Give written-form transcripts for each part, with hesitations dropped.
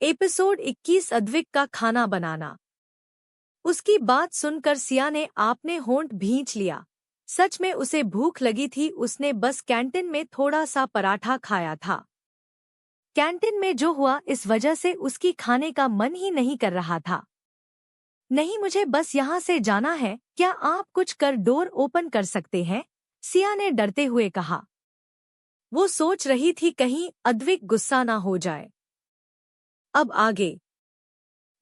Episode 21 Advik का खाना बनाना। उसकी बात सुनकर सिया ने आपने होंठ भींच लिया। सच में उसे भूख लगी थी। उसने बस कैंटीन में थोड़ा सा पराठा खाया था। कैंटीन में जो हुआ इस वजह से उसकी खाने का मन ही नहीं कर रहा था। नहीं, मुझे बस यहाँ से जाना है। क्या आप कुछ कर डोर ओपन कर सकते हैं? सिया ने डरते हुए कहा। वो सोच रही थी कहीं अद्विक गुस्सा ना हो जाए। अब आगे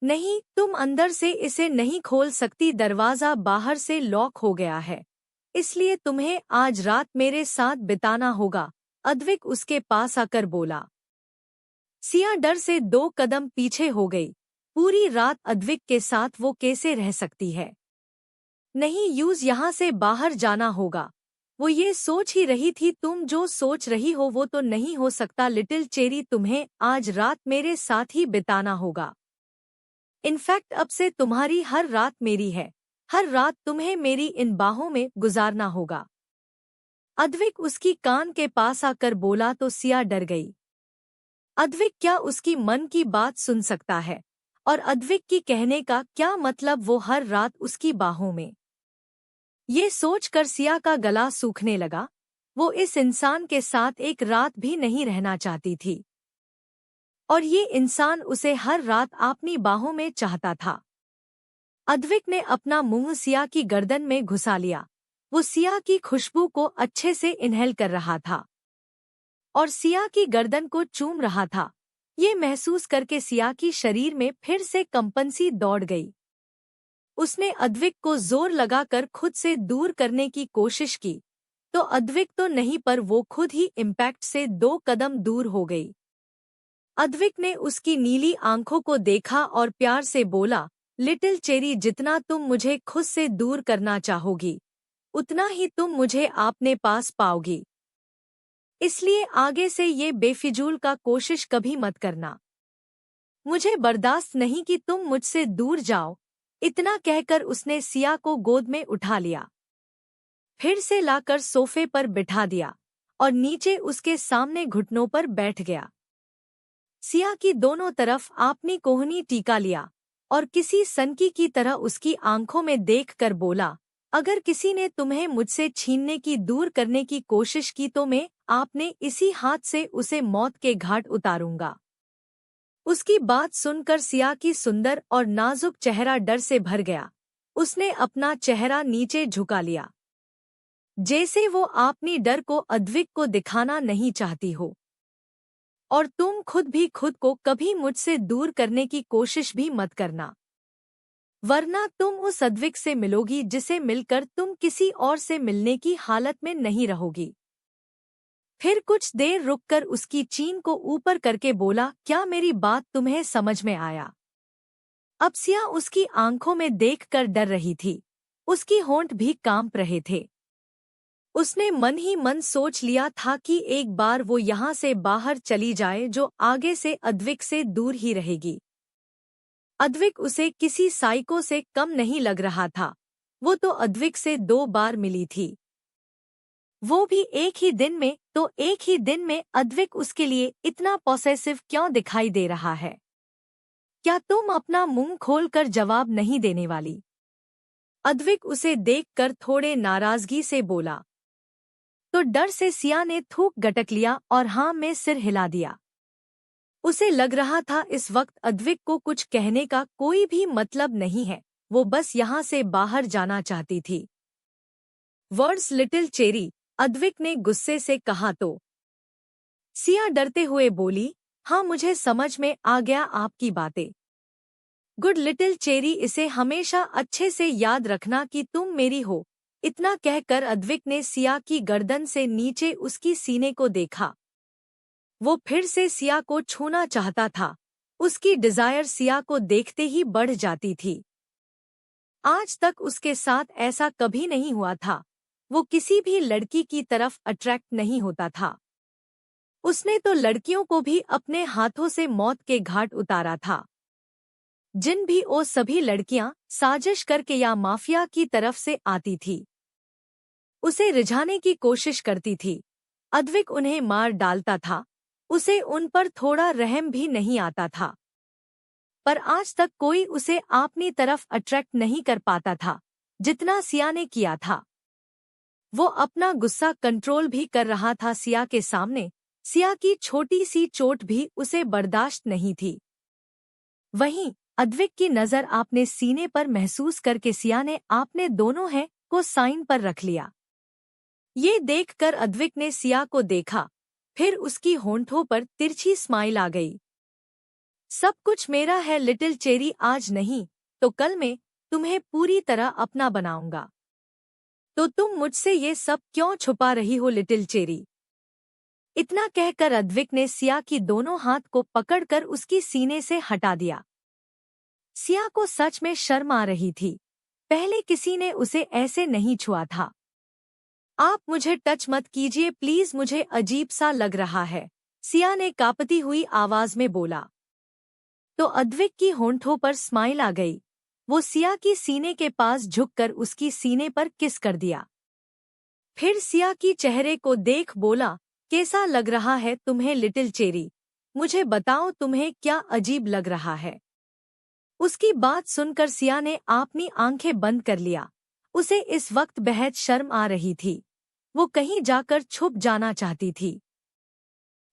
नहीं, तुम अंदर से इसे नहीं खोल सकती। दरवाजा बाहर से लॉक हो गया है, इसलिए तुम्हें आज रात मेरे साथ बिताना होगा, अद्विक उसके पास आकर बोला। सिया डर से 2 कदम पीछे हो गई। पूरी रात अद्विक के साथ वो कैसे रह सकती है? नहीं, यहाँ से बाहर जाना होगा। वो ये सोच ही रही थी। तुम जो सोच रही हो वो तो नहीं हो सकता लिटिल चेरी, तुम्हें आज रात मेरे साथ ही बिताना होगा। इनफैक्ट अब से तुम्हारी हर रात मेरी है। हर रात तुम्हें मेरी इन बाहों में गुजारना होगा। अद्विक उसकी कान के पास आकर बोला तो सिया डर गई। अद्विक क्या उसकी मन की बात सुन सकता है? और अद्विक की कहने का क्या मतलब वो हर रात उसकी बाहों में? ये सोचकर सिया का गला सूखने लगा। वो इस इंसान के साथ एक रात भी नहीं रहना चाहती थी, और ये इंसान उसे हर रात अपनी बाहों में चाहता था। अद्विक ने अपना मुंह सिया की गर्दन में घुसा लिया। वो सिया की खुशबू को अच्छे से इनहेल कर रहा था और सिया की गर्दन को चूम रहा था। ये महसूस करके सिया की शरीर में फिर से कंपन-सी दौड़ गई। उसने अद्विक को जोर लगाकर खुद से दूर करने की कोशिश की, तो अद्विक तो नहीं पर वो खुद ही इम्पैक्ट से 2 कदम दूर हो गई। अद्विक ने उसकी नीली आंखों को देखा और प्यार से बोला, लिटिल चेरी, जितना तुम मुझे खुद से दूर करना चाहोगी उतना ही तुम मुझे अपने पास पाओगी। इसलिए आगे से ये बेफिजूल का कोशिश कभी मत करना। मुझे बर्दाश्त नहीं कि तुम मुझसे दूर जाओ। इतना कहकर उसने सिया को गोद में उठा लिया, फिर से लाकर सोफे पर बिठा दिया और नीचे उसके सामने घुटनों पर बैठ गया। सिया की दोनों तरफ अपनी कोहनी टीका लिया और किसी सनकी की तरह उसकी आंखों में देखकर बोला, अगर किसी ने तुम्हें मुझसे छीनने की, दूर करने की कोशिश की तो मैं आपने इसी हाथ से उसे मौत के घाट उतारूंगा। उसकी बात सुनकर सिया की सुंदर और नाजुक चेहरा डर से भर गया। उसने अपना चेहरा नीचे झुका लिया, जैसे वो अपनी डर को अद्विक को दिखाना नहीं चाहती हो। और तुम खुद भी खुद को कभी मुझसे दूर करने की कोशिश भी मत करना, वरना तुम उस अद्विक से मिलोगी जिसे मिलकर तुम किसी और से मिलने की हालत में नहीं रहोगी। फिर कुछ देर रुककर उसकी चीन को ऊपर करके बोला, क्या मेरी बात तुम्हें समझ में आया? अब सिया उसकी आंखों में देखकर डर रही थी। उसकी होंठ भी कांप रहे थे। उसने मन ही मन सोच लिया था कि एक बार वो यहाँ से बाहर चली जाए, जो आगे से अद्विक से दूर ही रहेगी। अद्विक उसे किसी साइको से कम नहीं लग रहा था। वो तो अद्विक से 2 बार मिली थी, वो भी एक ही दिन में। तो एक ही दिन में अद्विक उसके लिए इतना पॉसेसिव क्यों दिखाई दे रहा है? क्या तुम अपना मुंह खोलकर जवाब नहीं देने वाली? अद्विक उसे देखकर थोड़े नाराजगी से बोला। तो डर से सिया ने थूक गटक लिया और हाँ में सिर हिला दिया। उसे लग रहा था इस वक्त अद्विक को कुछ कहने का कोई भी मतलब नहीं है। वो बस यहाँ से बाहर जाना चाहती थी। वर्ड्स लिटिल चेरी, अद्विक ने गुस्से से कहा तो सिया डरते हुए बोली, हाँ मुझे समझ में आ गया आपकी बातें। गुड लिटिल चेरी, इसे हमेशा अच्छे से याद रखना कि तुम मेरी हो। इतना कहकर अद्विक ने सिया की गर्दन से नीचे उसकी सीने को देखा। वो फिर से सिया को छूना चाहता था। उसकी डिजायर सिया को देखते ही बढ़ जाती थी। आज तक उसके साथ ऐसा कभी नहीं हुआ था। वो किसी भी लड़की की तरफ अट्रैक्ट नहीं होता था। उसने तो लड़कियों को भी अपने हाथों से मौत के घाट उतारा था। जिन भी वो सभी लड़कियां साजिश करके या माफिया की तरफ से आती थी, उसे रिझाने की कोशिश करती थी। अद्विक उन्हें मार डालता था। उसे उन पर थोड़ा रहम भी नहीं आता था। पर आज तक कोई उसे अपनी तरफ अट्रैक्ट नहीं कर पाता था जितना सिया ने किया था। वो अपना गुस्सा कंट्रोल भी कर रहा था सिया के सामने। सिया की छोटी सी चोट भी उसे बर्दाश्त नहीं थी। वहीं अद्विक की नजर आपने सीने पर महसूस करके सिया ने आपने दोनों है को साइन पर रख लिया। ये देखकर अद्विक ने सिया को देखा, फिर उसकी होंठों पर तिरछी स्माइल आ गई। सब कुछ मेरा है लिटिल चेरी, आज नहीं तो कल मैं तुम्हें पूरी तरह अपना बनाऊंगा। तो तुम मुझसे ये सब क्यों छुपा रही हो लिटिल चेरी? इतना कहकर अद्विक ने सिया की दोनों हाथ को पकड़कर उसकी सीने से हटा दिया। सिया को सच में शर्म आ रही थी। पहले किसी ने उसे ऐसे नहीं छुआ था। आप मुझे टच मत कीजिए प्लीज, मुझे अजीब सा लग रहा है, सिया ने कांपती हुई आवाज में बोला। तो अद्विक की होंठों पर स्माइल आ गई। वो सिया की सीने के पास झुककर उसकी सीने पर किस कर दिया। फिर सिया की चेहरे को देख बोला, कैसा लग रहा है तुम्हें लिटिल चेरी? मुझे बताओ तुम्हें क्या अजीब लग रहा है? उसकी बात सुनकर सिया ने अपनी आंखें बंद कर लिया। उसे इस वक्त बेहद शर्म आ रही थी। वो कहीं जाकर छुप जाना चाहती थी।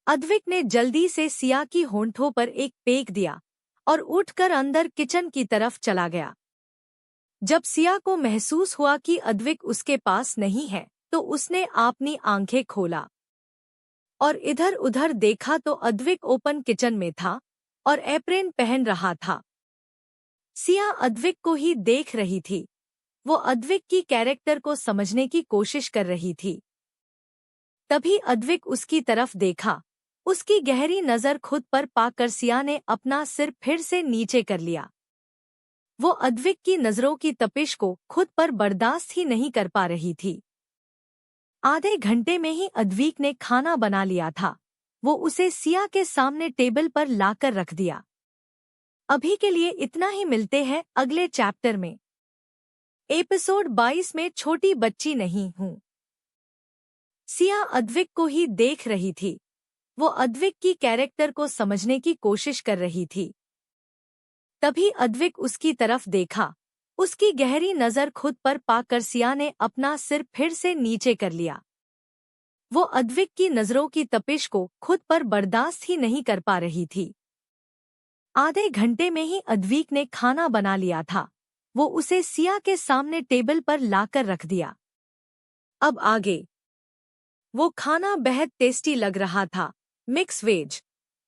अद्विक ने जल्दी से सिया की होंठों पर एक पेक दिया और उठकर अंदर किचन की तरफ चला गया। जब सिया को महसूस हुआ कि अद्विक उसके पास नहीं है तो उसने अपनी आंखें खोला और इधर उधर देखा तो अद्विक ओपन किचन में था और एप्रेन पहन रहा था। सिया अद्विक को ही देख रही थी। वो अद्विक की कैरेक्टर को समझने की कोशिश कर रही थी। तभी अद्विक उसकी तरफ देखा। उसकी गहरी नजर खुद पर पाकर सिया ने अपना सिर फिर से नीचे कर लिया। वो अद्विक की नजरों की तपिश को खुद पर बर्दाश्त ही नहीं कर पा रही थी। आधे घंटे में ही अद्विक ने खाना बना लिया था। वो उसे सिया के सामने टेबल पर लाकर रख दिया। अभी के लिए इतना ही, मिलते हैं अगले चैप्टर में। एपिसोड 22 में छोटी बच्ची नहीं हूँ। सिया अद्विक को ही देख रही थी। वो अद्विक की कैरेक्टर को समझने की कोशिश कर रही थी। तभी अद्विक उसकी तरफ देखा। उसकी गहरी नजर खुद पर पाकर सिया ने अपना सिर फिर से नीचे कर लिया। वो अद्विक की नजरों की तपिश को खुद पर बर्दाश्त ही नहीं कर पा रही थी। आधे घंटे में ही अद्विक ने खाना बना लिया था। वो उसे सिया के सामने टेबल पर लाकर रख दिया। अब आगे। वो खाना बेहद टेस्टी लग रहा था। Mix veg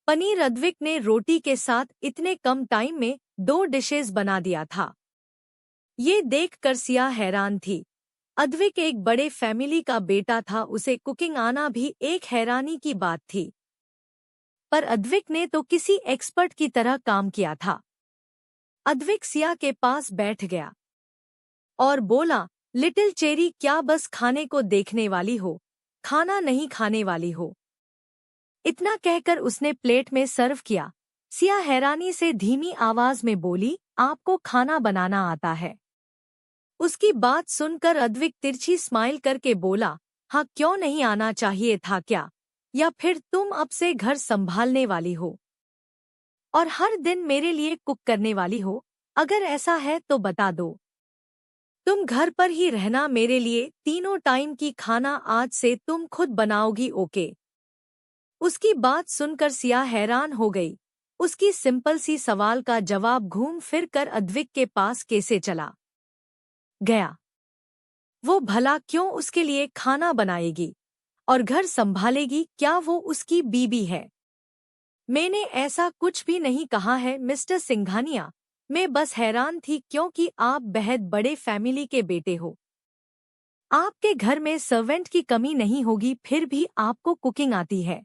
paneer. अद्विक ने रोटी के साथ इतने कम टाइम में 2 डिशेस बना दिया था। ये देखकर सिया हैरान थी। अद्विक एक बड़े फैमिली का बेटा था, उसे कुकिंग आना भी एक हैरानी की बात थी। पर अद्विक ने तो किसी एक्सपर्ट की तरह काम किया था। अद्विक सिया के पास बैठ गया और बोला, लिटिल चेरी, क्या बस खाने को देखने वाली हो, खाना नहीं खाने वाली हो? इतना कहकर उसने प्लेट में सर्व किया। सिया हैरानी से धीमी आवाज में बोली, आपको खाना बनाना आता है? उसकी बात सुनकर अद्विक तिरछी स्माइल करके बोला, हाँ, क्यों नहीं आना चाहिए था क्या? या फिर तुम अब से घर संभालने वाली हो और हर दिन मेरे लिए कुक करने वाली हो? अगर ऐसा है तो बता दो। तुम घर पर ही रहना, मेरे लिए तीनों टाइम की खाना आज से तुम खुद बनाओगी, ओके? उसकी बात सुनकर सिया हैरान हो गई। उसकी सिंपल सी सवाल का जवाब घूम फिर कर अद्विक के पास कैसे चला गया। वो भला क्यों उसके लिए खाना बनाएगी और घर संभालेगी? क्या वो उसकी बीबी है? मैंने ऐसा कुछ भी नहीं कहा है मिस्टर सिंघानिया। मैं बस हैरान थी क्योंकि आप बेहद बड़े फैमिली के बेटे हो। आपके घर में सर्वेंट की कमी नहीं होगी, फिर भी आपको कुकिंग आती है।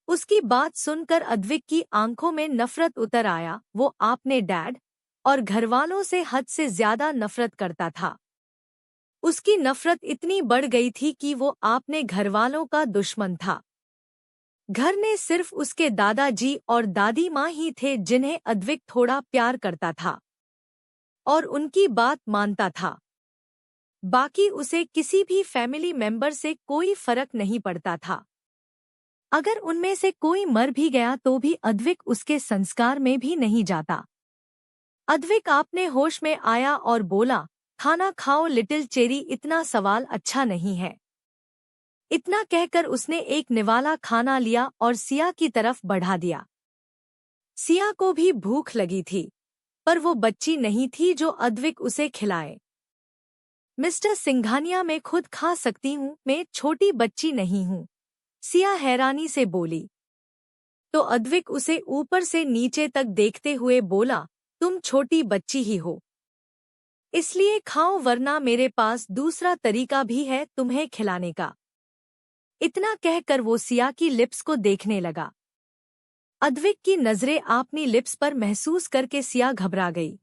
उसकी बात सुनकर अद्विक की आंखों में नफरत उतर आया। वो अपने डैड और घरवालों से हद से ज्यादा नफरत करता था। उसकी नफरत इतनी बढ़ गई थी कि वो अपने घरवालों का दुश्मन था। घर में सिर्फ उसके दादाजी और दादी माँ ही थे जिन्हें अद्विक थोड़ा प्यार करता था और उनकी बात मानता था। बाकी उसे किसी भी फैमिली मेंबर से कोई फर्क नहीं पड़ता था। अगर उनमें से कोई मर भी गया तो भी अद्विक उसके संस्कार में भी नहीं जाता। अद्विक अपने होश में आया और बोला, खाना खाओ लिटिल चेरी, इतना सवाल अच्छा नहीं है। इतना कहकर उसने एक निवाला खाना लिया और सिया की तरफ बढ़ा दिया। सिया को भी भूख लगी थी, पर वो बच्ची नहीं थी जो अद्विक उसे खिलाए। मिस्टर सिंघानिया, मैं खुद खा सकती हूँ, मैं छोटी बच्ची नहीं हूँ, सिया हैरानी से बोली। तो अद्विक उसे ऊपर से नीचे तक देखते हुए बोला, तुम छोटी बच्ची ही हो, इसलिए खाओ, वरना मेरे पास दूसरा तरीका भी है तुम्हें खिलाने का। इतना कहकर वो सिया की लिप्स को देखने लगा। अद्विक की नजरें अपनी लिप्स पर महसूस करके सिया घबरा गई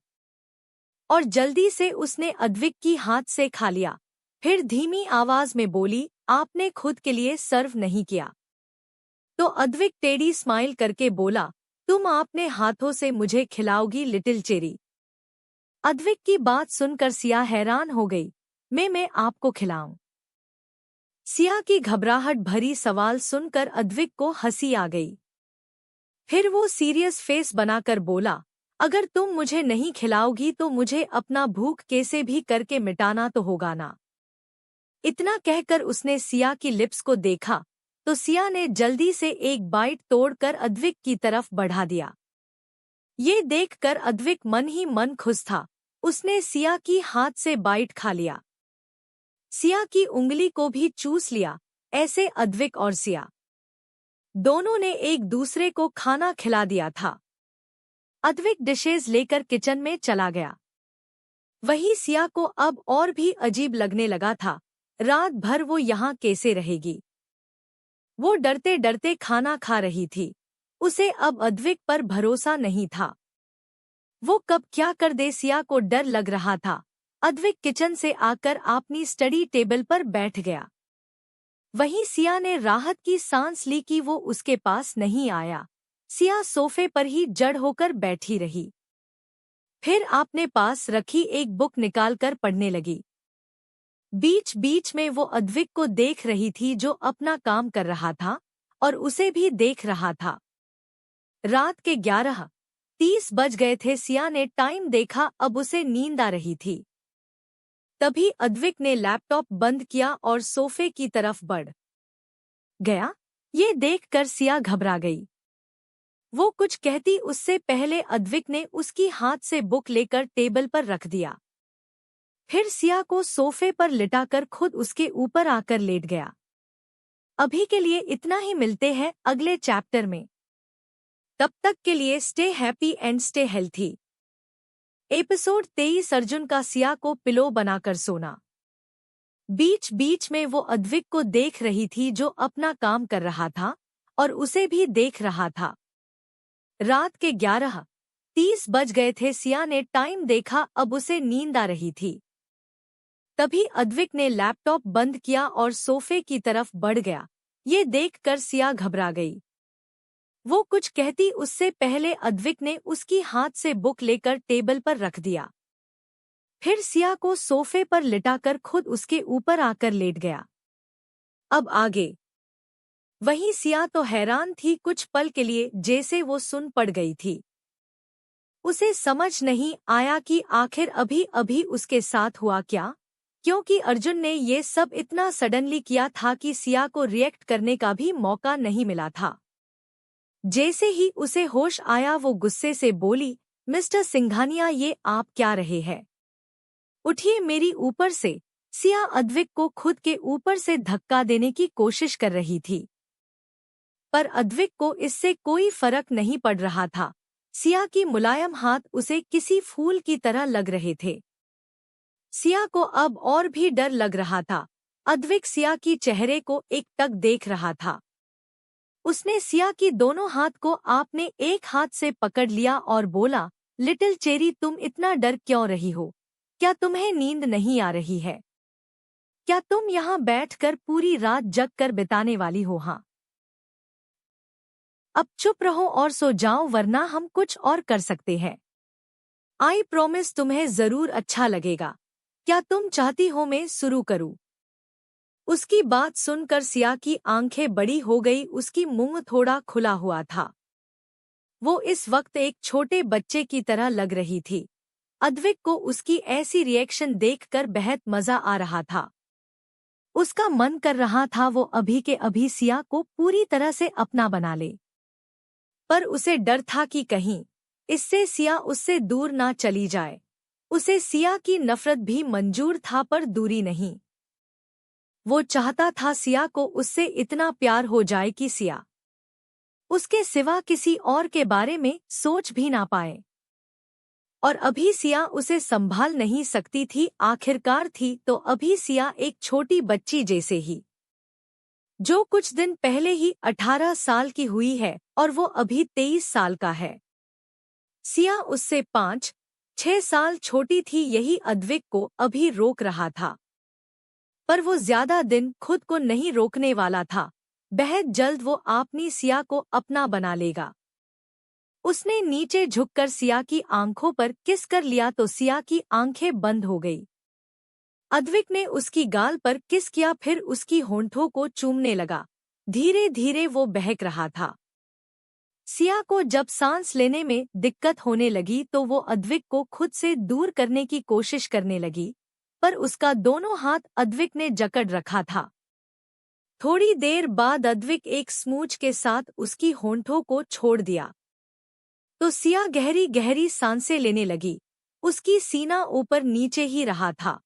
और जल्दी से उसने अद्विक की हाथ से खा लिया। फिर धीमी आवाज में बोली, आपने खुद के लिए सर्व नहीं किया। तो अद्विक टेढ़ी स्माइल करके बोला, तुम अपने हाथों से मुझे खिलाओगी लिटिल चेरी। अद्विक की बात सुनकर सिया हैरान हो गई। मैं आपको खिलाऊं? सिया की घबराहट भरी सवाल सुनकर अद्विक को हंसी आ गई। फिर वो सीरियस फेस बनाकर बोला, अगर तुम मुझे नहीं खिलाओगी तो मुझे अपना भूख कैसे भी करके मिटाना तो होगा ना। इतना कहकर उसने सिया की लिप्स को देखा तो सिया ने जल्दी से एक बाइट तोड़कर अद्विक की तरफ बढ़ा दिया। ये देखकर अद्विक मन ही मन खुश था। उसने सिया की हाथ से बाइट खा लिया, सिया की उंगली को भी चूस लिया। ऐसे अद्विक और सिया दोनों ने एक दूसरे को खाना खिला दिया था। अद्विक डिशेज लेकर किचन में चला गया। वही सिया को अब और भी अजीब लगने लगा था। रात भर वो यहाँ कैसे रहेगी? वो डरते डरते खाना खा रही थी। उसे अब अद्विक पर भरोसा नहीं था। वो कब क्या कर दे, सिया को डर लग रहा था। अद्विक किचन से आकर अपनी स्टडी टेबल पर बैठ गया। वहीं सिया ने राहत की सांस ली कि वो उसके पास नहीं आया। सिया सोफे पर ही जड़ होकर बैठी रही। फिर अपने पास रखी एक बुक निकालकर पढ़ने लगी। बीच बीच में वो अद्विक को देख रही थी जो अपना काम कर रहा था और उसे भी देख रहा था। रात के 11:30 बज गए थे। सिया ने टाइम देखा, अब उसे नींद आ रही थी। तभी अद्विक ने लैपटॉप बंद किया और सोफे की तरफ बढ़ गया। ये देखकर सिया घबरा गई। वो कुछ कहती उससे पहले अद्विक ने उसकी हाथ से बुक लेकर टेबल पर रख दिया। फिर सिया को सोफे पर लिटाकर खुद उसके ऊपर आकर लेट गया। अभी के लिए इतना ही, मिलते हैं अगले चैप्टर में। तब तक के लिए stay happy and stay healthy. Episode 23, Arjun का सिया को पिलो बनाकर सोना। बीच बीच में वो अद्विक को देख रही थी जो अपना काम कर रहा था और उसे भी देख रहा था। रात के 11:30 बज गए थे। सिया ने टाइम देखा, अब उसे नींद आ रही थी। तभी अद्विक ने लैपटॉप बंद किया और सोफे की तरफ बढ़ गया। ये देखकर सिया घबरा गई। वो कुछ कहती उससे पहले अद्विक ने उसकी हाथ से बुक लेकर टेबल पर रख दिया। फिर सिया को सोफे पर लिटाकर खुद उसके ऊपर आकर लेट गया। अब आगे। वहीं सिया तो हैरान थी। कुछ पल के लिए जैसे वो सुन पड़ गई थी। उसे समझ नहीं आया कि आखिर अभी अभी उसके साथ हुआ क्या, क्योंकि अर्जुन ने ये सब इतना सडनली किया था कि सिया को रिएक्ट करने का भी मौका नहीं मिला था। जैसे ही उसे होश आया वो गुस्से से बोली, मिस्टर सिंघानिया, ये आप क्या रहे हैं? उठिए मेरी ऊपर से। सिया अद्विक को खुद के ऊपर से धक्का देने की कोशिश कर रही थी, पर अद्विक को इससे कोई फर्क नहीं पड़ रहा था। सिया की मुलायम हाथ उसे किसी फूल की तरह लग रहे थे। सिया को अब और भी डर लग रहा था। अद्विक सिया की चेहरे को एकटक देख रहा था। उसने सिया की दोनों हाथ को आपने एक हाथ से पकड़ लिया और बोला, लिटिल चेरी, तुम इतना डर क्यों रही हो? क्या तुम्हें नींद नहीं आ रही है? क्या तुम यहाँ बैठकर पूरी रात जग कर बिताने वाली हो? हाँ, अब चुप रहो और सो जाओ, वरना हम कुछ और कर सकते हैं। आई प्रॉमिस तुम्हें जरूर अच्छा लगेगा। क्या तुम चाहती हो मैं शुरू करूँ? उसकी बात सुनकर सिया की आंखें बड़ी हो गई, उसकी मुंह थोड़ा खुला हुआ था। वो इस वक्त एक छोटे बच्चे की तरह लग रही थी। अद्विक को उसकी ऐसी रिएक्शन देखकर बेहद मजा आ रहा था। उसका मन कर रहा था वो अभी के अभी सिया को पूरी तरह से अपना बना ले। पर उसे डर था कि कहीं इससे सिया उससे दूर ना चली जाए। उसे सिया की नफरत भी मंजूर था पर दूरी नहीं। वो चाहता था सिया को उससे इतना प्यार हो जाए कि सिया उसके सिवा किसी और के बारे में सोच भी ना पाए। और अभी सिया उसे संभाल नहीं सकती थी, आखिरकार थी तो अभी सिया एक छोटी बच्ची जैसे ही, जो कुछ दिन पहले ही 18 साल की हुई है और वो अभी 23 साल का है। सिया उससे 5-6 साल छोटी थी। यही अद्विक को अभी रोक रहा था, पर वो ज्यादा दिन खुद को नहीं रोकने वाला था। बेहद जल्द वो अपनी सिया को अपना बना लेगा। उसने नीचे झुककर सिया की आंखों पर किस कर लिया तो सिया की आंखें बंद हो गई। अद्विक ने उसकी गाल पर किस किया, फिर उसकी होंठों को चूमने लगा। धीरे धीरे वो बहक रहा था। सिया को जब सांस लेने में दिक्कत होने लगी तो वो अद्विक को खुद से दूर करने की कोशिश करने लगी, पर उसका दोनों हाथ अद्विक ने जकड़ रखा था। थोड़ी देर बाद अद्विक एक स्मूच के साथ उसकी होंठों को छोड़ दिया तो सिया गहरी गहरी सांसें लेने लगी। उसकी सीना ऊपर नीचे ही रहा था।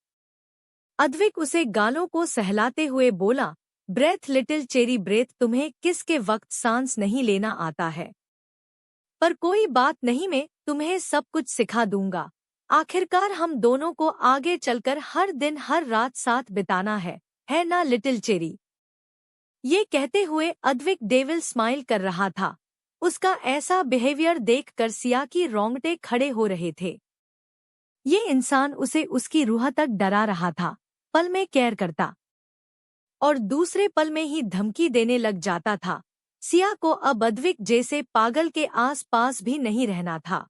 अद्विक उसे गालों को सहलाते हुए बोला, ब्रेथ लिटिल चेरी ब्रेथ, तुम्हें किसके वक्त सांस नहीं लेना आता है? पर कोई बात नहीं, मैं तुम्हें सब कुछ सिखा दूंगा। आखिरकार हम दोनों को आगे चलकर हर दिन हर रात साथ बिताना है ना लिटिल चेरी? ये कहते हुए अद्विक डेविल स्माइल कर रहा था। उसका ऐसा बिहेवियर देखकर सिया की रोंगटे खड़े हो रहे थे। ये इंसान उसे उसकी रूह तक डरा रहा था। पल में केयर करता और दूसरे पल में ही धमकी देने लग जाता था। सिया को अब अद्विक जैसे पागल के आस पास भी नहीं रहना था।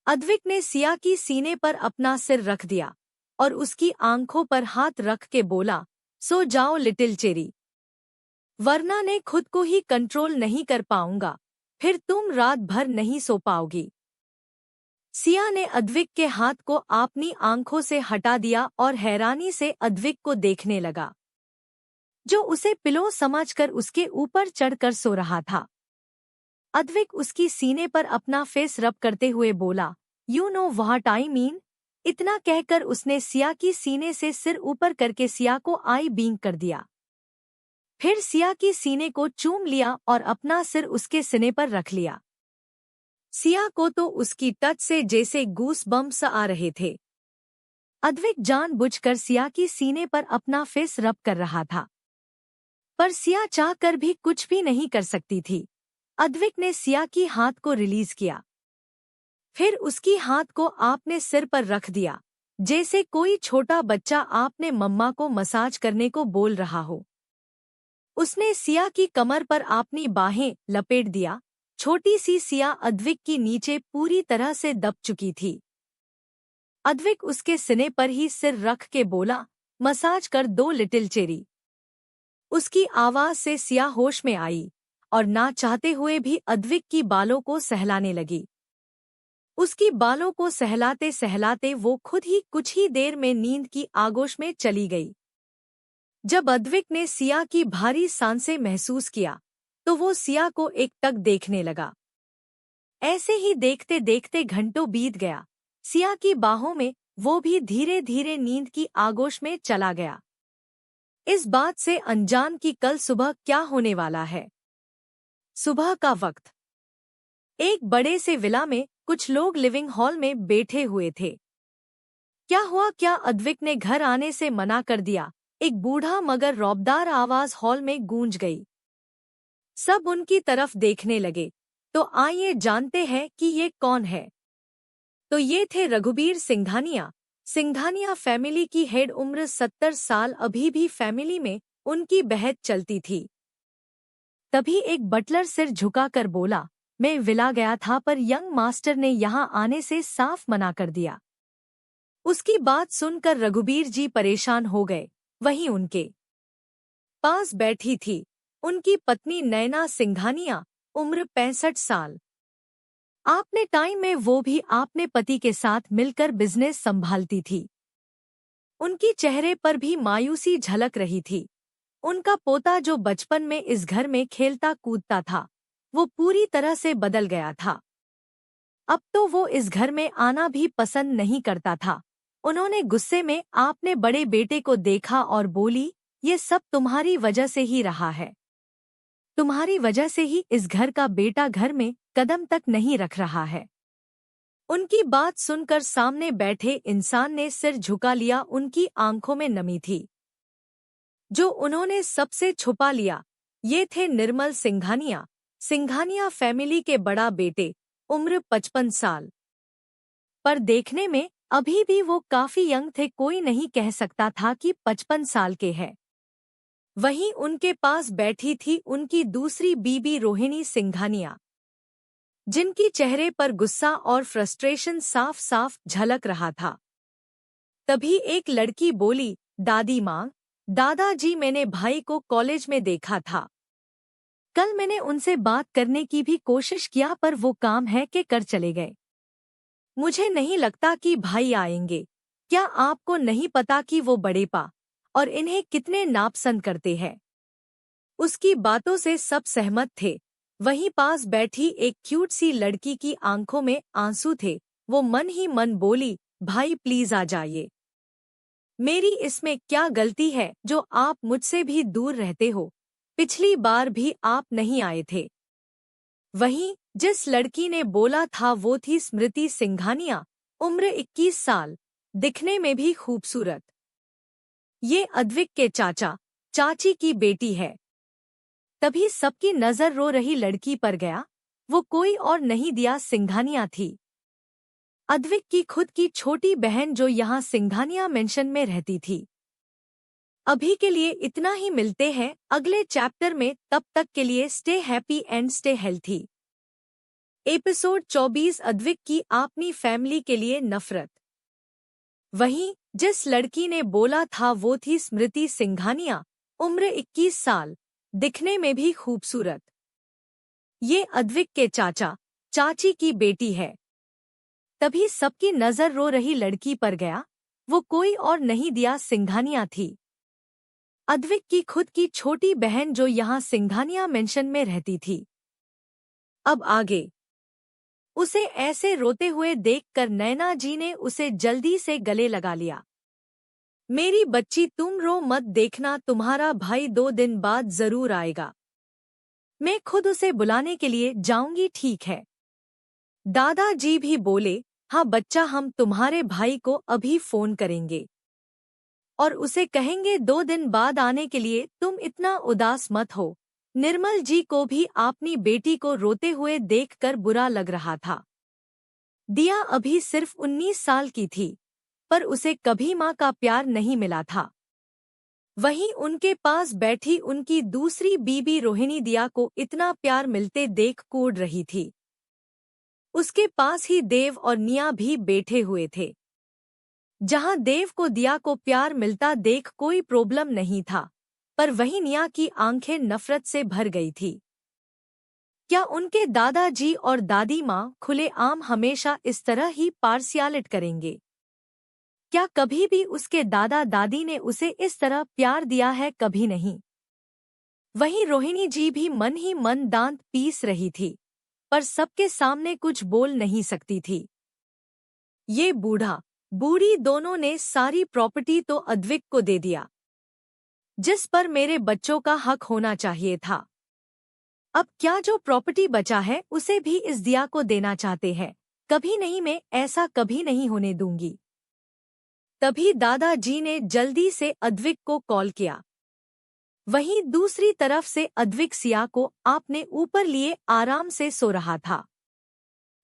अद्विक ने सिया की सीने पर अपना सिर रख दिया और उसकी आंखों पर हाथ रख के बोला, सो जाओ लिटिल चेरी, वरना ने खुद को ही कंट्रोल नहीं कर पाऊंगा, फिर तुम रात भर नहीं सो पाओगी। सिया ने अद्विक के हाथ को अपनी आंखों से हटा दिया और हैरानी से अद्विक को देखने लगा, जो उसे पिलो समझकर उसके ऊपर चढ़कर सो रहा था। अद्विक उसकी सीने पर अपना फेस रब करते हुए बोला, you know what I mean. इतना कहकर उसने सिया की सीने से सिर ऊपर करके सिया को आई बींग कर दिया। फिर सिया की सीने को चूम लिया और अपना सिर उसके सीने पर रख लिया। सिया को तो उसकी टच से जैसे गूस बम्स आ रहे थे। अद्विक जानबूझकर सिया की सीने पर अपना फेस रब कर रहा था, पर सिया चाहकर भी कुछ भी नहीं कर सकती थी। अद्विक ने सिया की हाथ को रिलीज किया, फिर उसकी हाथ को आपने सिर पर रख दिया, जैसे कोई छोटा बच्चा आपने मम्मा को मसाज करने को बोल रहा हो। उसने सिया की कमर पर अपनी बाहें लपेट दिया। छोटी सी सिया अद्विक की नीचे पूरी तरह से दब चुकी थी। अद्विक उसके सीने पर ही सिर रख के बोला, मसाज कर दो लिटिल चेरी। उसकी आवाज से सिया होश में आई और ना चाहते हुए भी अद्विक की बालों को सहलाने लगी। उसकी बालों को सहलाते सहलाते वो खुद ही कुछ ही देर में नींद की आगोश में चली गई। जब अद्विक ने सिया की भारी सांसें महसूस किया तो वो सिया को एकटक देखने लगा। ऐसे ही देखते देखते घंटों बीत गया। सिया की बाहों में वो भी धीरे धीरे नींद की आगोश में चला गया, इस बात से अनजान कि कल सुबह क्या होने वाला है। सुबह का वक्त एक बड़े से विला में कुछ लोग लिविंग हॉल में बैठे हुए थे। क्या हुआ क्या? अद्विक ने घर आने से मना कर दिया। एक बूढ़ा मगर रौबदार आवाज हॉल में गूंज गई। सब उनकी तरफ देखने लगे। तो आइए जानते हैं कि ये कौन है। तो ये थे रघुबीर सिंघानिया। सिंघानिया फैमिली की हेड। उम्र 70 साल। अभी भी फैमिली में उनकी बहस चलती थी। तभी एक बटलर सिर झुकाकर बोला, मैं विला गया था पर यंग मास्टर ने यहाँ आने से साफ मना कर दिया। उसकी बात सुनकर रघुबीर जी परेशान हो गए। वहीं उनके पास बैठी थी उनकी पत्नी नैना सिंघानिया, उम्र 65 साल। आपने टाइम में वो भी आपने पति के साथ मिलकर बिजनेस संभालती थी। उनकी चेहरे पर भी मायूसी झलक रही थी। उनका पोता जो बचपन में इस घर में खेलता कूदता था, वो पूरी तरह से बदल गया था। अब तो वो इस घर में आना भी पसंद नहीं करता था। उन्होंने गुस्से में आपने बड़े बेटे को देखा और बोली, ये सब तुम्हारी वजह से ही रहा है। तुम्हारी वजह से ही इस घर का बेटा घर में कदम तक नहीं रख रहा है। उनकी बात सुनकर सामने बैठे इंसान ने सिर झुका लिया। उनकी आंखों में नमी थी जो उन्होंने सबसे छुपा लिया। ये थे निर्मल सिंघानिया, सिंघानिया फैमिली के बड़ा बेटे, उम्र 55 साल। पर देखने में अभी भी वो काफी यंग थे। कोई नहीं कह सकता था कि 55 साल के हैं। वहीं उनके पास बैठी थी उनकी दूसरी बीबी रोहिणी सिंघानिया, जिनकी चेहरे पर गुस्सा और फ्रस्ट्रेशन साफ साफ झलक रहा था। तभी एक लड़की बोली, दादी माँ, दादाजी, मैंने भाई को कॉलेज में देखा था। कल मैंने उनसे बात करने की भी कोशिश किया पर वो काम है कि कर चले गए। मुझे नहीं लगता कि भाई आएंगे। क्या आपको नहीं पता कि वो बड़े पा और इन्हें कितने नापसंद करते हैं? उसकी बातों से सब सहमत थे। वहीं पास बैठी एक क्यूट सी लड़की की आंखों में आंसू थे। वो मन ही मन बोली, भाई प्लीज आ जाइए। मेरी इसमें क्या गलती है जो आप मुझसे भी दूर रहते हो? पिछली बार भी आप नहीं आए थे। वहीं जिस लड़की ने बोला था वो थी स्मृति सिंघानिया, उम्र 21 साल, दिखने में भी खूबसूरत। ये अद्विक के चाचा चाची की बेटी है। तभी सबकी नजर रो रही लड़की पर गया। वो कोई और नहीं, दिया सिंघानिया थी, अद्विक की खुद की छोटी बहन जो यहाँ सिंघानिया मेंशन में रहती थी। अभी के लिए इतना ही, मिलते हैं अगले चैप्टर में। तब तक के लिए stay happy and stay healthy. Episode 24, Advik की अपनी फैमिली के लिए नफरत। वहीं जिस लड़की ने बोला था वो थी स्मृति सिंघानिया, उम्र 21 साल, दिखने में भी खूबसूरत। ये अद्विक के चाचा चाची की बेटी है। तभी सबकी नजर रो रही लड़की पर गया। वो कोई और नहीं, दिया सिंघानिया थी, अद्विक की खुद की छोटी बहन जो यहाँ सिंघानिया मेंशन में रहती थी। अब आगे उसे ऐसे रोते हुए देखकर नैना जी ने उसे जल्दी से गले लगा लिया। मेरी बच्ची, तुम रो मत, देखना तुम्हारा भाई 2 दिन बाद जरूर आएगा। मैं खुद उसे बुलाने के लिए जाऊंगी, ठीक है? दादाजी भी बोले, हाँ बच्चा, हम तुम्हारे भाई को अभी फोन करेंगे और उसे कहेंगे 2 दिन बाद आने के लिए। तुम इतना उदास मत हो। निर्मल जी को भी अपनी बेटी को रोते हुए देखकर बुरा लग रहा था। दिया अभी सिर्फ 19 साल की थी, पर उसे कभी माँ का प्यार नहीं मिला था। वहीं उनके पास बैठी उनकी दूसरी बीबी रोहिणी दिया को इतना प्यार मिलते देख कूद रही थी। उसके पास ही देव और निया भी बैठे हुए थे। जहां देव को दिया को प्यार मिलता देख कोई प्रॉब्लम नहीं था, पर वहीं निया की आंखें नफरत से भर गई थी। क्या उनके दादाजी और दादी माँ खुलेआम हमेशा इस तरह ही पार्शियालिट करेंगे? क्या कभी भी उसके दादा दादी ने उसे इस तरह प्यार दिया है? कभी नहीं। वहीं रोहिणी जी भी मन ही मन दांत पीस रही थी, पर सबके सामने कुछ बोल नहीं सकती थी। ये बूढ़ा बूढ़ी दोनों ने सारी प्रॉपर्टी तो अद्विक को दे दिया, जिस पर मेरे बच्चों का हक होना चाहिए था। अब क्या जो प्रॉपर्टी बचा है उसे भी इस दिया को देना चाहते हैं? कभी नहीं, मैं ऐसा कभी नहीं होने दूंगी। तभी दादाजी ने जल्दी से अद्विक को कॉल किया। वहीं दूसरी तरफ से अद्विक सिया को आपने ऊपर लिए आराम से सो रहा था।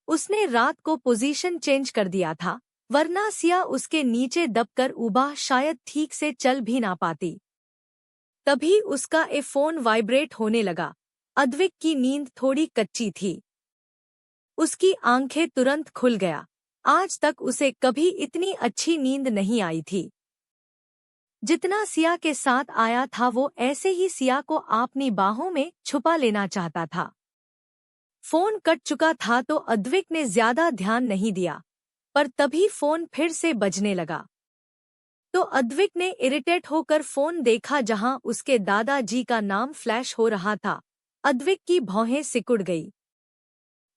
उसने रात को पोजीशन चेंज कर दिया था, वरना सिया उसके नीचे दबकर उबा शायद ठीक से चल भी ना पाती। तभी उसका फोन वाइब्रेट होने लगा। अद्विक की नींद थोड़ी कच्ची थी। उसकी आंखें तुरंत खुल गया। आज तक उसे कभी इतनी अच्छी नींद नहीं आई थी। जितना सिया के साथ आया था वो ऐसे ही सिया को अपनी बाहों में छुपा लेना चाहता था। फोन कट चुका था तो अद्विक ने ज्यादा ध्यान नहीं दिया, पर तभी फोन फिर से बजने लगा। तो अद्विक ने इरिटेट होकर फोन देखा जहां उसके दादाजी का नाम फ्लैश हो रहा था। अद्विक की भौहें सिकुड़ गई।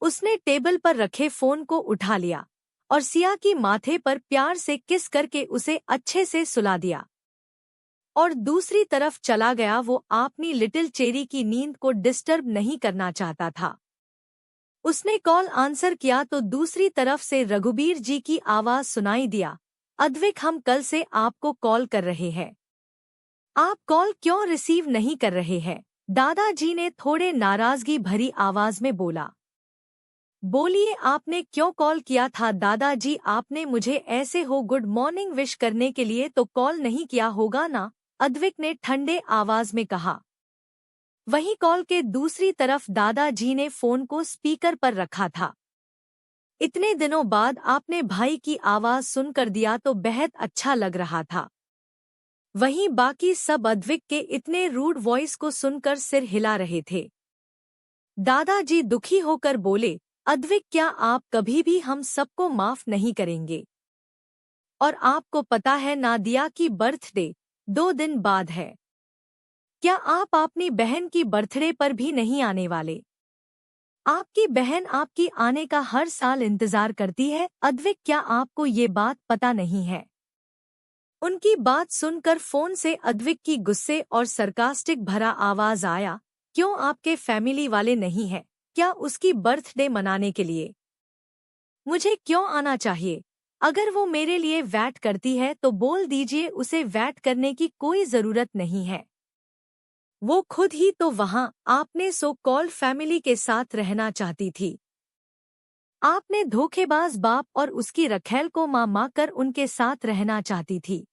उसने टेबल पर रखे फोन को उठा लिया और सिया की माथे पर प्यार से किस करके उसे अच्छे से सुला दिया और दूसरी तरफ चला गया। वो अपनी लिटिल चेरी की नींद को डिस्टर्ब नहीं करना चाहता था। उसने कॉल आंसर किया तो दूसरी तरफ से रघुबीर जी की आवाज सुनाई दिया, अद्विक हम कल से आपको कॉल कर रहे हैं, आप कॉल क्यों रिसीव नहीं कर रहे हैं? दादाजी ने थोड़े नाराजगी भरी आवाज में बोला। बोलिए आपने क्यों कॉल किया था दादाजी? आपने मुझे ऐसे हो गुड मॉर्निंग विश करने के लिए तो कॉल नहीं किया होगा ना? अद्विक ने ठंडे आवाज में कहा। वहीं कॉल के दूसरी तरफ दादाजी ने फोन को स्पीकर पर रखा था। इतने दिनों बाद आपने भाई की आवाज सुनकर दिया तो बेहद अच्छा लग रहा था। वहीं बाकी सब अद्विक के इतने रूड वॉइस को सुनकर सिर हिला रहे थे। दादाजी दुखी होकर बोले, अद्विक क्या आप कभी भी हम सबको माफ नहीं करेंगे? और आपको पता है नादिया की बर्थडे 2 दिन बाद है। क्या आप अपनी बहन की बर्थडे पर भी नहीं आने वाले? आपकी बहन आपकी आने का हर साल इंतजार करती है। अद्विक क्या आपको ये बात पता नहीं है? उनकी बात सुनकर फोन से अद्विक की गुस्से और सरकास्टिक भरा आवाज आया, क्यों आपके फैमिली वाले नहीं हैं क्या उसकी बर्थडे मनाने के लिए? मुझे क्यों आना चाहिए? अगर वो मेरे लिए वेट करती है तो बोल दीजिए उसे वेट करने की कोई जरूरत नहीं है। वो खुद ही तो वहां आपने सो कॉल्ड फैमिली के साथ रहना चाहती थी। आपने धोखेबाज बाप और उसकी रखैल को मार कर उनके साथ रहना चाहती थी।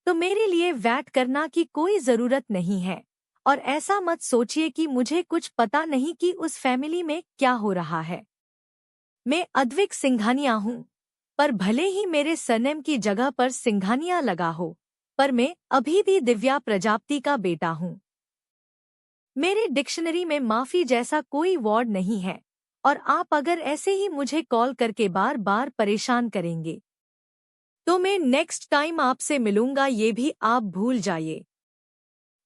तो मेरे लिए वेट करना की कोई जरूरत नहीं है। और ऐसा मत सोचिए कि मुझे कुछ पता नहीं कि उस फैमिली में क्या हो रहा है। मैं अद्विक सिंघानिया हूँ, पर भले ही मेरे सरनेम की जगह पर सिंघानिया लगा हो, पर मैं अभी भी दिव्या प्रजापति का बेटा हूँ। मेरे डिक्शनरी में माफी जैसा कोई वर्ड नहीं है और आप अगर ऐसे ही मुझे कॉल करके बार बार परेशान करेंगे तो मैं नेक्स्ट टाइम आपसे मिलूंगा ये भी आप भूल जाइए।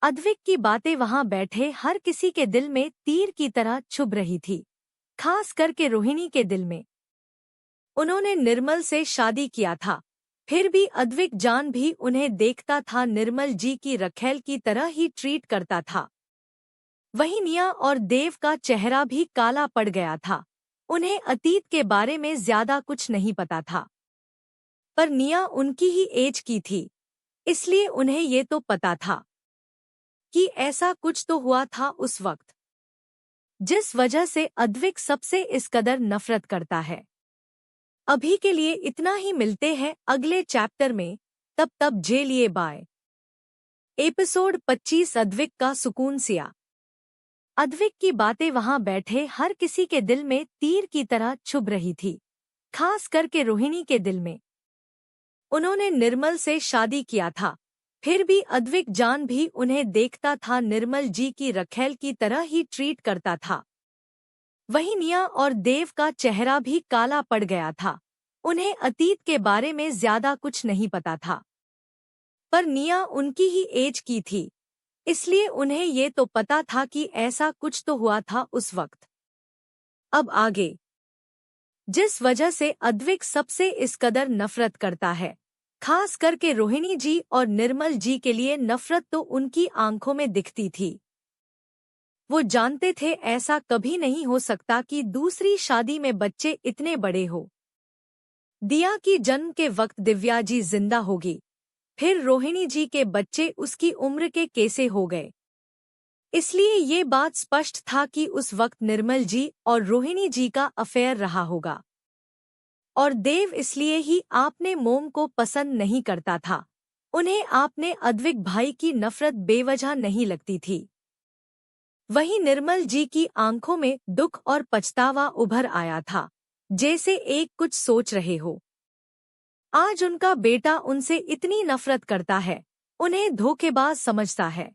अद्विक की बातें वहां बैठे हर किसी के दिल में तीर की तरह चुभ रही थी, खास करके रोहिणी के दिल में। उन्होंने निर्मल से शादी किया था, फिर भी अद्विक जान भी उन्हें देखता था निर्मल जी की रखैल की तरह ही ट्रीट करता था। वहीं निया और देव का चेहरा भी काला पड़ गया था। उन्हें अतीत के बारे में ज्यादा कुछ नहीं पता था, पर निया उनकी ही एज की थी, इसलिए उन्हें ये तो पता था कि ऐसा कुछ तो हुआ था उस वक्त, जिस वजह से अद्विक सबसे इस कदर नफरत करता है। अभी के लिए इतना ही, मिलते हैं अगले चैप्टर में, तब तक झेलिए बाय। एपिसोड 25 अद्विक का सुकून सिया। अद्विक की बातें वहां बैठे हर किसी के दिल में तीर की तरह चुभ रही थी, खास करके रोहिणी के दिल में। उन्होंने निर्मल से शादी किया था, फिर भी अद्विक जान भी उन्हें देखता था निर्मल जी की रखैल की तरह ही ट्रीट करता था। वहीं निया और देव का चेहरा भी काला पड़ गया था। उन्हें अतीत के बारे में ज्यादा कुछ नहीं पता था, पर निया उनकी ही एज की थी, इसलिए उन्हें ये तो पता था कि ऐसा कुछ तो हुआ था उस वक्त। अब आगे, जिस वजह से अद्विक सबसे इस कदर नफरत करता है, खास करके रोहिणी जी और निर्मल जी के लिए नफरत तो उनकी आंखों में दिखती थी। वो जानते थे ऐसा कभी नहीं हो सकता कि दूसरी शादी में बच्चे इतने बड़े हो। दिया की जन्म के वक्त दिव्या जी जिंदा होगी, फिर रोहिणी जी के बच्चे उसकी उम्र के कैसे हो गए। इसलिए ये बात स्पष्ट था कि उस वक्त निर्मल जी और रोहिणी जी का अफेयर रहा होगा। और देव इसलिए ही आपने मोम को पसंद नहीं करता था। उन्हें आपने अद्विक भाई की नफरत बेवजह नहीं लगती थी। वहीं निर्मल जी की आंखों में दुख और पछतावा उभर आया था, जैसे एक कुछ सोच रहे हो। आज उनका बेटा उनसे इतनी नफरत करता है उन्हें धोखेबाज समझता है।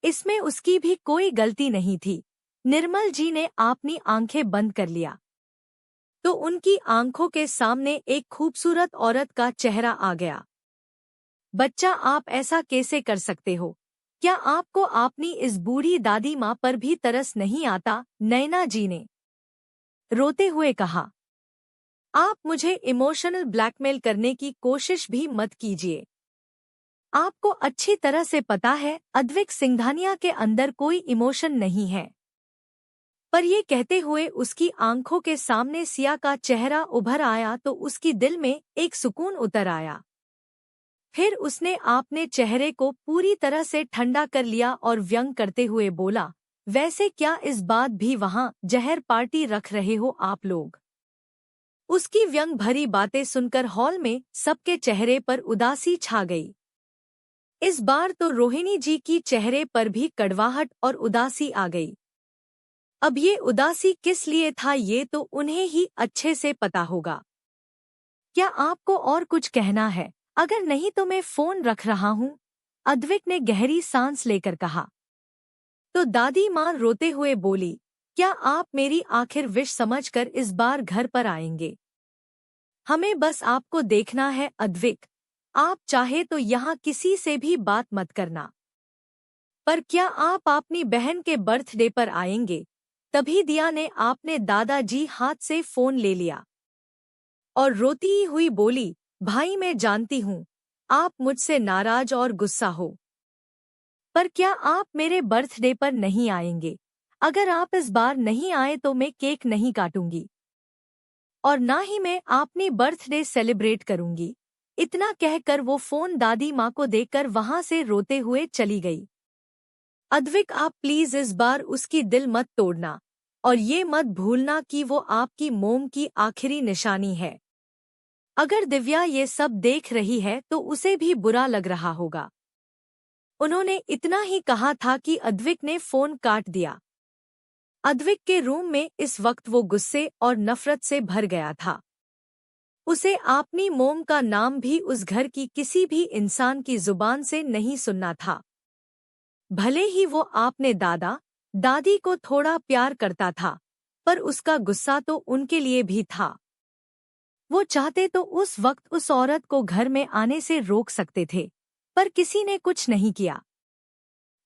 इसमें उसकी भी कोई गलती नहीं थी। निर्मल जी ने अपनी आंखें बंद कर लिया तो उनकी आंखों के सामने एक खूबसूरत औरत का चेहरा आ गया। बच्चा, आप ऐसा कैसे कर सकते हो? क्या आपको अपनी इस बूढ़ी दादी माँ पर भी तरस नहीं आता? नैना जी ने रोते हुए कहा। आप मुझे इमोशनल ब्लैकमेल करने की कोशिश भी मत कीजिए। आपको अच्छी तरह से पता है अद्विक सिंघानिया के अंदर कोई इमोशन नहीं है। पर ये कहते हुए उसकी आंखों के सामने सिया का चेहरा उभर आया तो उसकी दिल में एक सुकून उतर आया। फिर उसने अपने चेहरे को पूरी तरह से ठंडा कर लिया और व्यंग करते हुए बोला, वैसे क्या इस बात भी वहाँ जहर पार्टी रख रहे हो आप लोग? उसकी व्यंग भरी बातें सुनकर हॉल में सबके चेहरे पर उदासी छा गई। इस बार तो रोहिणी जी की चेहरे पर भी कड़वाहट और उदासी आ गई। अब ये उदासी किस लिए था ये तो उन्हें ही अच्छे से पता होगा। क्या आपको और कुछ कहना है? अगर नहीं तो मैं फोन रख रहा हूँ, अद्विक ने गहरी सांस लेकर कहा। तो दादी माँ रोते हुए बोली, क्या आप मेरी आखिर विश समझकर इस बार घर पर आएंगे? हमें बस आपको देखना है अद्विक, आप चाहे तो यहाँ किसी से भी बात मत करना। पर क्या आप अपनी बहन के बर्थडे पर आएंगे? तभी दिया ने आपने दादाजी हाथ से फोन ले लिया और रोती हुई बोली, भाई मैं जानती हूँ आप मुझसे नाराज और गुस्सा हो, पर क्या आप मेरे बर्थडे पर नहीं आएंगे? अगर आप इस बार नहीं आए तो मैं केक नहीं काटूंगी और ना ही मैं अपनी बर्थडे सेलिब्रेट करूंगी। इतना कहकर वो फोन दादी माँ को देकर वहां से रोते हुए चली गई। अद्विक, आप प्लीज इस बार उसकी दिल मत तोड़ना और ये मत भूलना कि वो आपकी मोम की आखिरी निशानी है। अगर दिव्या ये सब देख रही है तो उसे भी बुरा लग रहा होगा। उन्होंने इतना ही कहा था कि अद्विक ने फोन काट दिया। अद्विक के रूम में इस वक्त वो गुस्से और नफरत से भर गया था। उसे अपनी मोम का नाम भी उस घर की किसी भी इंसान की जुबान से नहीं सुनना था। भले ही वो अपने दादा दादी को थोड़ा प्यार करता था, पर उसका गुस्सा तो उनके लिए भी था। वो चाहते तो उस वक्त उस औरत को घर में आने से रोक सकते थे, पर किसी ने कुछ नहीं किया।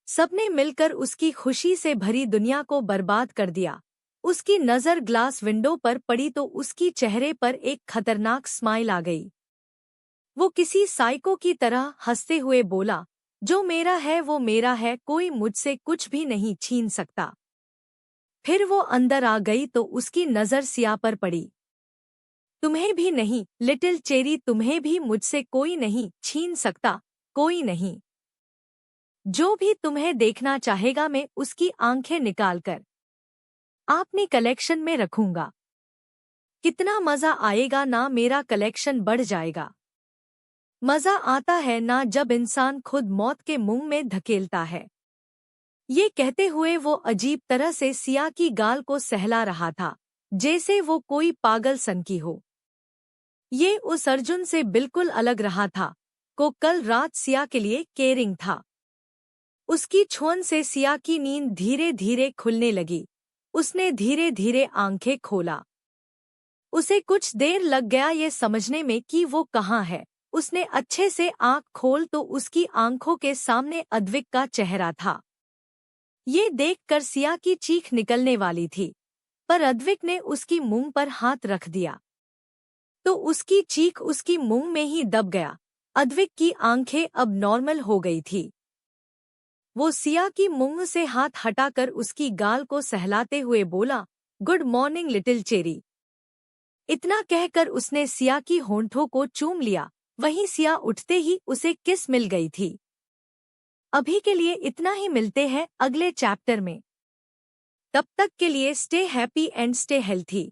सबने मिलकर उसकी खुशी से भरी दुनिया को बर्बाद कर दिया। उसकी नज़र ग्लास विंडो पर पड़ी तो उसकी चेहरे पर एक खतरनाक स्माइल आ गई। वो किसी साइको की तरह हंसते हुए बोला, जो मेरा है वो मेरा है, कोई मुझसे कुछ भी नहीं छीन सकता। फिर वो अंदर आ गई तो उसकी नज़र सिया पर पड़ी। तुम्हें भी नहीं लिटिल चेरी, तुम्हें भी मुझसे कोई नहीं छीन सकता, कोई नहीं। जो भी तुम्हें देखना चाहेगा मैं उसकी आंखें निकालकर अपनी कलेक्शन में रखूंगा। कितना मजा आएगा ना, मेरा कलेक्शन बढ़ जाएगा। मजा आता है ना जब इंसान खुद मौत के मुंह में धकेलता है। ये कहते हुए वो अजीब तरह से सिया की गाल को सहला रहा था, जैसे वो कोई पागल सन की हो। ये उस अर्जुन से बिल्कुल अलग रहा था, को कल रात सिया के लिए केयरिंग था। उसकी छुअन से सिया की नींद धीरे धीरे खुलने लगी। उसने धीरे धीरे आंखें खोला। उसे कुछ देर लग गया ये समझने में कि वो कहाँ है। उसने अच्छे से आंख खोल तो उसकी आंखों के सामने अद्विक का चेहरा था। ये देखकर सिया की चीख निकलने वाली थी, पर अद्विक ने उसकी मुंह पर हाथ रख दिया तो उसकी चीख उसकी मुंह में ही दब गया। अद्विक की आंखें अब नॉर्मल हो गई थी। वो सिया की मुंह से हाथ हटाकर उसकी गाल को सहलाते हुए बोला, गुड मॉर्निंग लिटिल चेरी। इतना कहकर उसने सिया की होंठों को चूम लिया। वहीं सिया उठते ही उसे किस मिल गई थी। अभी के लिए इतना ही, मिलते हैं अगले चैप्टर में। तब तक के लिए stay happy and stay healthy.